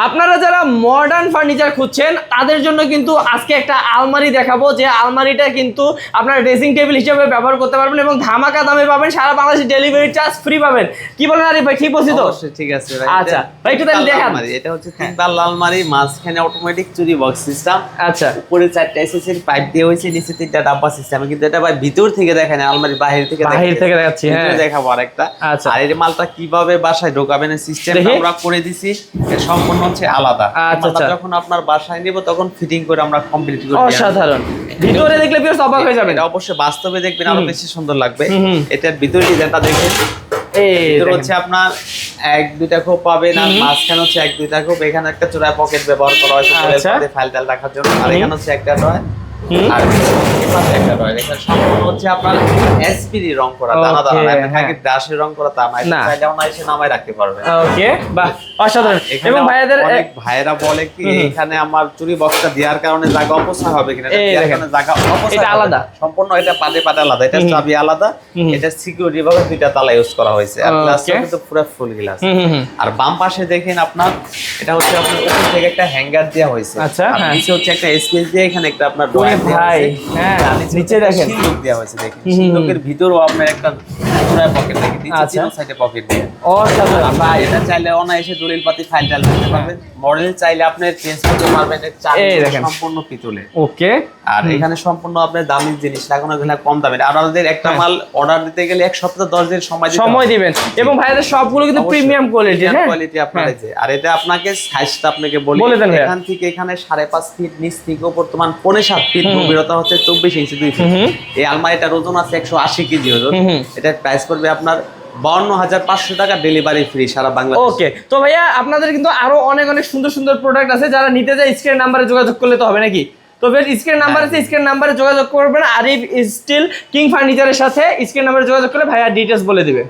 আপনারা যারা modern furniture খুঁজছেন তাদের জন্য কিন্তু আজকে একটা আলমারি দেখাবো, যে আলমারিটা কিন্তু আপনারা ড্রেসিং টেবিল হিসেবে ব্যবহার করতে পারবেন এবং ধামাকা দামে পাবেন, সারা বাংলাদেশে ডেলিভারি চার্জ ফ্রি পাবেন। কি বলেন আরিফ ভাই, ঠিক বলছি তো? অবশ্যই ঠিক আছে ভাই। আচ্ছা ভাই, একটু তাহলে দেখান। এটা হচ্ছে 3 পাল্লা আলমারি, মাঝখানে অটোমেটিক চুরি বক্স সিস্টেম। আচ্ছা, উপরে 4টা এসএসএর পাইপ দিয়ে হয়েছে, নিচে 3টা ডাব্বা সিস্টেম। কিন্তু এটা ভাই ভিতর থেকে দেখেন, আলমারি বাহির থেকে দেখাচ্ছি। হ্যাঁ, দেখাবো আরেকটা। আচ্ছা, আর এই মালটা কিভাবে বাসায় ঢোকাবেন সিস্টেম আমরা করে দিছি, এর সম্পূর্ণ হচ্ছে আলাদা। আচ্ছা, যখন আপনার বাসায় নিব তখন ফিটিং করে আমরা কমপ্লিট করে দিই। অসাধারণ। ভিতরে দেখলে ভিউয়ার্স অবাক হয়ে যাবেন। এটা অবশ্যই বাস্তবে দেখবেন আরো বেশি সুন্দর লাগবে। এটার ভিতর ডিজাইনটা দেখেন, এই হচ্ছে আপনার 1-2টা খোপ পাবেন, আর মাঝখানে হচ্ছে 1-2টা খোপ। এখানে একটা চোরা পকেট ব্যবহার করা হয়েছে ফাইল টাইল রাখার জন্য। আর এখানে হচ্ছে একটা রয়, আর এখানে একটা রয়। এটা সম্পূর্ণ হচ্ছে আপনার এসপিডি রং করা, দানা দানা, মানে থাকে ব্রাশের রং করা তা না, চাইলেও না এসে নামায় রাখতে পারবেন। ওকে, বাহ, অসাধারণ। এবং ভাইয়াদের অনেক ভাইরা বলে কি এখানে আমার চুরি বক্সটা দেওয়ার কারণে জায়গা অপচয় হবে কিনা, এর কারণে জায়গা অপচয়, এটা আলাদা, সম্পূর্ণ এটা পাটে পাটে আলাদা, এটা চাবি আলাদা, এটা সিকিউরিটি ভাবে 2টা তালা ইউজ করা হয়েছে। আর গ্লাসটা কিন্তু পুরো ফুল গ্লাস। আর বাম পাশে দেখেন আপনার, এটা হচ্ছে আপনার উপর থেকে একটা হ্যাঙ্গার দেওয়া হয়েছে। আচ্ছা, আর নিচে হচ্ছে একটা স্পেস দিয়ে এখানে একটা আপনার ড্রয়ার ভাই, হ্যাঁ, নিচে দেখেন সিলক দেওয়া হয়েছে। দেখেন সিলকের ভিতরও আপনার একটা চোরা পকেট থাকে, নিচে তিন সাইডে পকেট দিয়ে। অসাধারণ ভাই। এটা চাইলে অনায়াসে দলিল পাতি ফাইল টাইল করতে পারবেন। মডেল চাইলে আপনি চেঞ্জ করতে পারবেন। সম্পূর্ণ পিতলে। ওকে, আর এখানে সম্পূর্ণ আপনার দামি জিনিস লাগানো গেলে কম দামে। আর আমাদের একটা মাল অর্ডার দিতে গেলে 1 সপ্তাহ 10 দিন সময় দিবেন। এবং ভাইদের সবগুলো কিন্তু প্রিমিয়াম কোয়ালিটি, হ্যাঁ, কোয়ালিটি আপনার আছে। আর এটা আপনাকে সাইজটা আপনাকে বলি, এখান থেকে এখানে 5.5 ফিট, নিচ থেকে উপর তোমার 7.5 ফিট, গভীরতা হচ্ছে 24 ইঞ্চি 2 ফিট। এই আলমারিটার ওজন আছে 180 কেজি ওজন। এটার প্রাইস পড়বে আপনার 52,500 টাকা, ডেলিভারি ফ্রি সারা বাংলাদেশ। ওকে, তো ভাইয়া আপনাদের কিন্তু আরো অনেক অনেক সুন্দর সুন্দর প্রোডাক্ট আছে, যারা নিতে যায় স্ক্রিন নাম্বারে যোগাযোগ করলে তো হবে নাকি? তো স্ক্রিন নাম্বার আছে, স্ক্রিন নাম্বারে যোগাযোগ করবেন। আরিফ স্টিল কিং ফার্নিচারের সাথে স্ক্রিন নাম্বারে যোগাযোগ করলে ভাইয়া ডিটেইলস বলে দিবে।